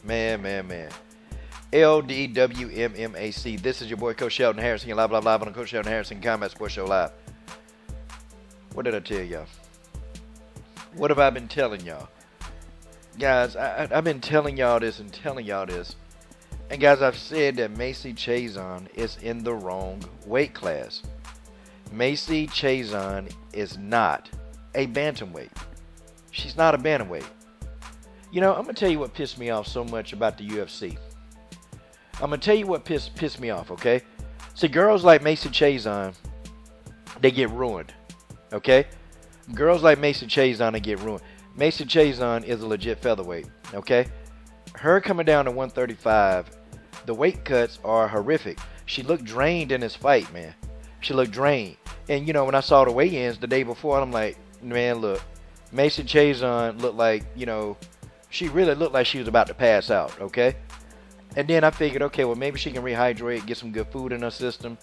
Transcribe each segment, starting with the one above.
Man. LDWMMAC. This is your boy Coach Sheldon Harrison. You're live on the Coach Sheldon Harrison Combat Sports Show Live. What did I tell y'all? What have I been telling y'all? Guys, I've been telling y'all this. And guys, I've said that Macy Chiasson is in the wrong weight class. Macy Chiasson is not a bantamweight. She's not a bantamweight. You know, I'm going to tell you what pissed me off so much about the UFC. I'm going to tell you what pissed me off, okay? See, girls like Macy Chiasson, they get ruined, okay? Girls like Macy Chiasson, they get ruined. Macy Chiasson is a legit featherweight, okay? Her coming down to 135, the weight cuts are horrific. She looked drained in this fight, man. She looked drained. And, you know, when I saw the weigh-ins the day before, I'm like, man, look, Macy Chiasson looked like, you know, she really looked like she was about to pass out, okay? And then I figured, okay, well, maybe she can rehydrate, get some good food in her system,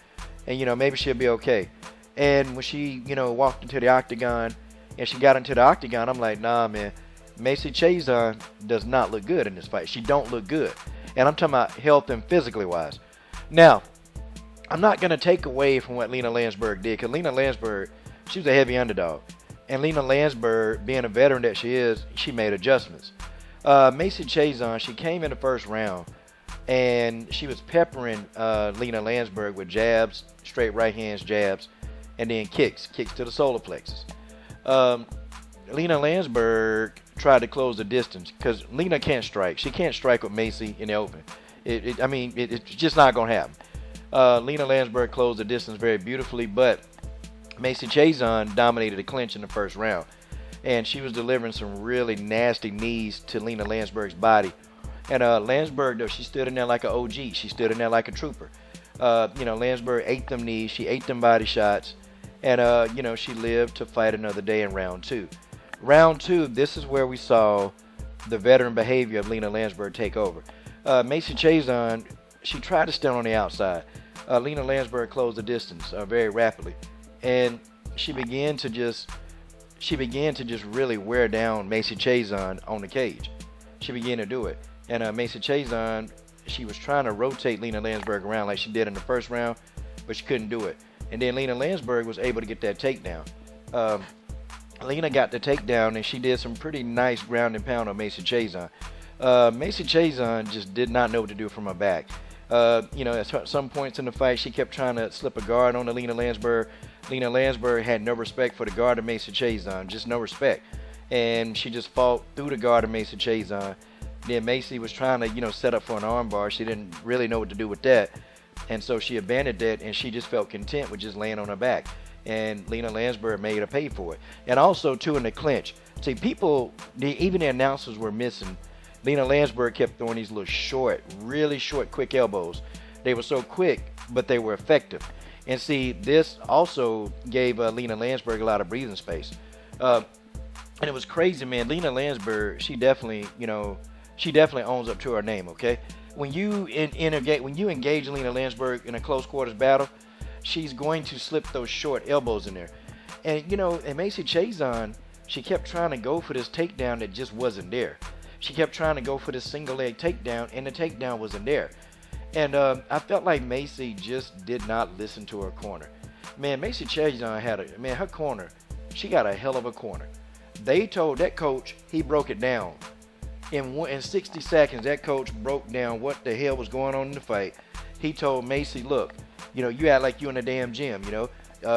and, you know, maybe she'll be okay. And when she, you know, walked into the octagon, and she got into the octagon, I'm like, nah, man, Macy Chiasson does not look good in this fight. She don't look good. And I'm talking about health and physically wise. Now, I'm not going to take away from what Lina Lansberg did, because Lina Lansberg, she was a heavy underdog. And Lina Lansberg, being a veteran that she is, she made adjustments. Macy Chiasson, she came in the first round, and she was peppering Lina Lansberg with jabs, straight right hands, jabs, and then kicks to the solar plexus. Lina Lansberg tried to close the distance because Lina can't strike. She can't strike with Macy in the open. It's just not going to happen. Lina Lansberg closed the distance very beautifully, but Macy Chiasson dominated the clinch in the first round. And she was delivering some really nasty knees to Lina Lansberg's body. And Lansberg, though, she stood in there like an OG. She stood in there like a trooper. You know, Lansberg ate them knees. She ate them body shots. And, you know, she lived to fight another day in round two. Round two, this is where we saw the veteran behavior of Lina Lansberg take over. Macy Chiasson, she tried to stand on the outside. Lina Lansberg closed the distance very rapidly. And she began to just really wear down Macy Chiasson on the cage. She began to do it. And Macy Chiasson, she was trying to rotate Lina Lansberg around like she did in the first round, but she couldn't do it. And then Lina Lansberg was able to get that takedown. Lina got the takedown, and she did some pretty nice ground and pound on Macy Chiasson. Macy Chiasson just did not know what to do from her back. You know, at some points in the fight, she kept trying to slip a guard on Lina Lansberg. Lina Lansberg had no respect for the guard of Macy Chiasson, just no respect. And she just fought through the guard of Macy Chiasson. Then Macy was trying to, you know, set up for an armbar. She didn't really know what to do with that. And so she abandoned that, and she just felt content with just laying on her back. And Lina Lansberg made her pay for it. And also, too, in the clinch. See, people, even the announcers were missing. Lina Lansberg kept throwing these little short, really short, quick elbows. They were so quick, but they were effective. And see, this also gave Lina Lansberg a lot of breathing space. And it was crazy, man. Lina Lansberg, she definitely owns up to her name, okay? When you engage Lina Lansberg in a close quarters battle, she's going to slip those short elbows in there. And, you know, and Macy Chiasson, she kept trying to go for this takedown that just wasn't there. She kept trying to go for this single leg takedown, and the takedown wasn't there. And I felt like Macy just did not listen to her corner. Man, Macy Chiasson her corner, she got a hell of a corner. They told that coach, he broke it down. In 60 seconds, that coach broke down what the hell was going on in the fight. He told Macy, look, you know, you act like you in a damn gym, you know.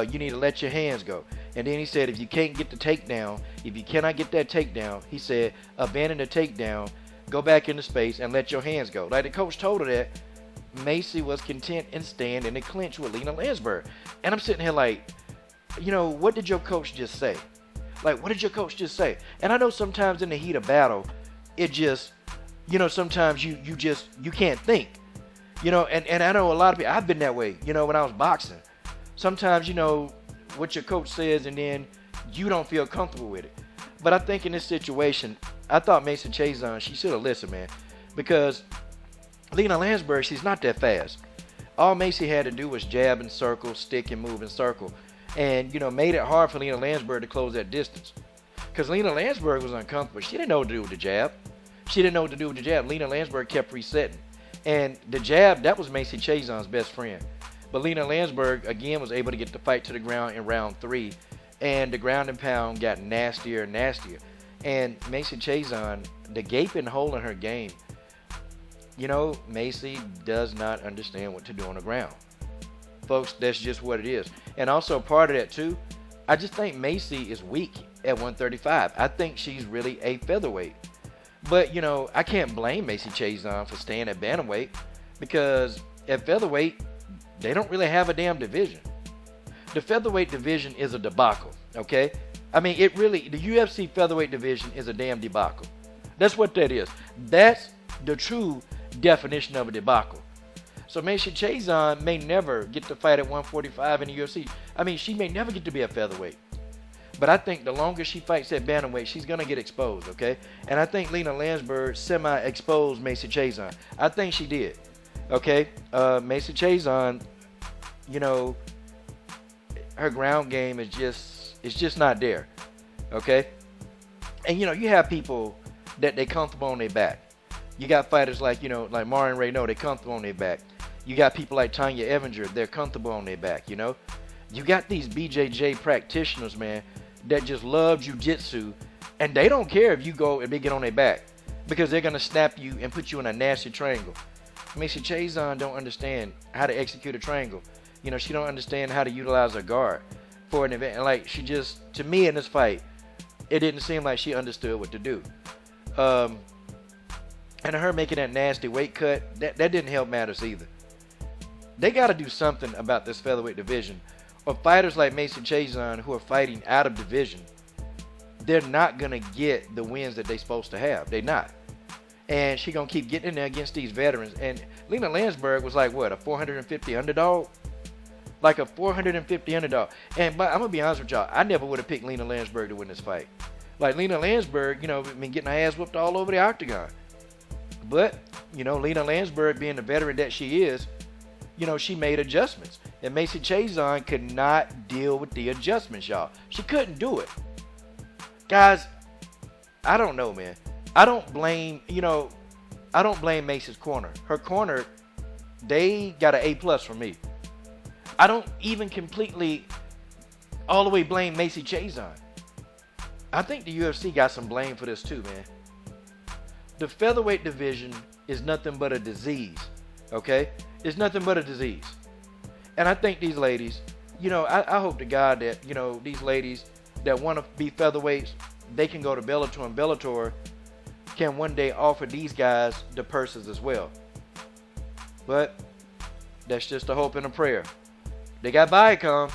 You need to let your hands go. And then he said, if you can't get the takedown, if you cannot get that takedown, he said, abandon the takedown, go back into space, and let your hands go. Like the coach told her that, Macy was content and staying in the clinch with Lina Lansberg. And I'm sitting here like, you know, what did your coach just say? Like, what did your coach just say? And I know sometimes in the heat of battle, it just, you know, sometimes you can't think. You know, and I know a lot of people, I've been that way, you know, when I was boxing. Sometimes, you know, what your coach says and then you don't feel comfortable with it. But I think in this situation, I thought Macy Chiasson, she should have listened, man. Because Lina Lansberg, she's not that fast. All Macy had to do was jab and circle, stick and move and circle. And, you know, made it hard for Lina Lansberg to close that distance. Because Lina Lansberg was uncomfortable. She didn't know what to do with the jab. She didn't know what to do with the jab. Lina Lansberg kept resetting. And the jab, that was Macy Chiasson's best friend. But Lina Lansberg, again, was able to get the fight to the ground in round 3. And the ground and pound got nastier and nastier. And Macy Chiasson, the gaping hole in her game, you know, Macy does not understand what to do on the ground. Folks, that's just what it is. And also part of that, too, I just think Macy is weak at 135. I think she's really a featherweight. But, you know, I can't blame Macy Chiasson for staying at bantamweight because at featherweight, they don't really have a damn division. The featherweight division is a debacle, okay? I mean, the UFC featherweight division is a damn debacle. That's what that is. That's the true definition of a debacle. So Macy Chiasson may never get to fight at 145 in the UFC. I mean, she may never get to be a featherweight. But I think the longer she fights at bantamweight, she's going to get exposed, okay? And I think Lina Lansberg semi-exposed Macy Chiasson. I think she did, okay? Macy Chiasson, you know, her ground game is just not there, okay? And, you know, you have people that they comfortable on their back. You got fighters like, you know, like Marin Renault, they comfortable on their back. You got people like Tanya Evinger, they're comfortable on their back, you know? You got these BJJ practitioners, man, that just love jiu-jitsu, and they don't care if you go and they get on their back because they're going to snap you and put you in a nasty triangle. Macy Chiasson don't understand how to execute a triangle. You know, she don't understand how to utilize her guard for an event. And like, she just, to me in this fight, it didn't seem like she understood what to do. And her making that nasty weight cut, that didn't help matters either. They got to do something about this featherweight division. Or fighters like Macy Chiasson who are fighting out of division, they're not going to get the wins that they're supposed to have. They're not. And she's going to keep getting in there against these veterans. And Lina Lansberg was like, what, a 450 underdog? Like a 450 underdog. And but I'm going to be honest with y'all, I never would have picked Lina Lansberg to win this fight. Like Lina Lansberg, you know, been getting her ass whooped all over the octagon. But, you know, Lina Lansberg being the veteran that she is, you know, she made adjustments. And Macy Chiasson could not deal with the adjustments, y'all. She couldn't do it. Guys, I don't know, man. I don't blame Macy's corner. Her corner, they got an A+ from me. I don't even completely all the way blame Macy Chiasson. I think the UFC got some blame for this too, man. The featherweight division is nothing but a disease, okay? It's nothing but a disease. And I think these ladies, you know, I hope to God that, you know, these ladies that want to be featherweights, they can go to Bellator, and Bellator can one day offer these guys the purses as well. But that's just a hope and a prayer. They got Viacom,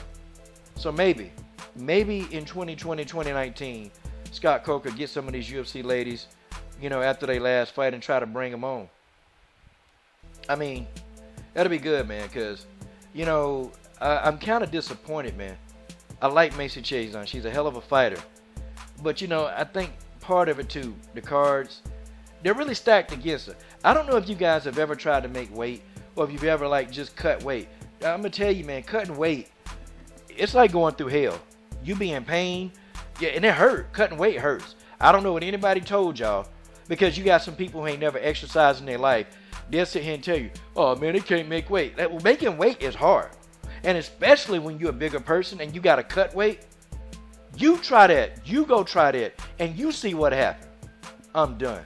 so maybe in 2020, 2019, Scott Coker get some of these UFC ladies, you know, after they last fight and try to bring them on. I mean, that'll be good, man, because, you know, I'm kind of disappointed, man. I like Macy Chiasson. She's a hell of a fighter. But, you know, I think part of it, too, the cards, they're really stacked against her. I don't know if you guys have ever tried to make weight or if you've ever, like, just cut weight. I'm going to tell you, man, cutting weight, it's like going through hell. You be in pain. Yeah, and it hurt. Cutting weight hurts. I don't know what anybody told y'all because you got some people who ain't never exercised in their life. They'll sit here and tell you, oh, man, they can't make weight. Well, making weight is hard. And especially when you're a bigger person and you got to cut weight. You try that. You go try that. And you see what happens. I'm done.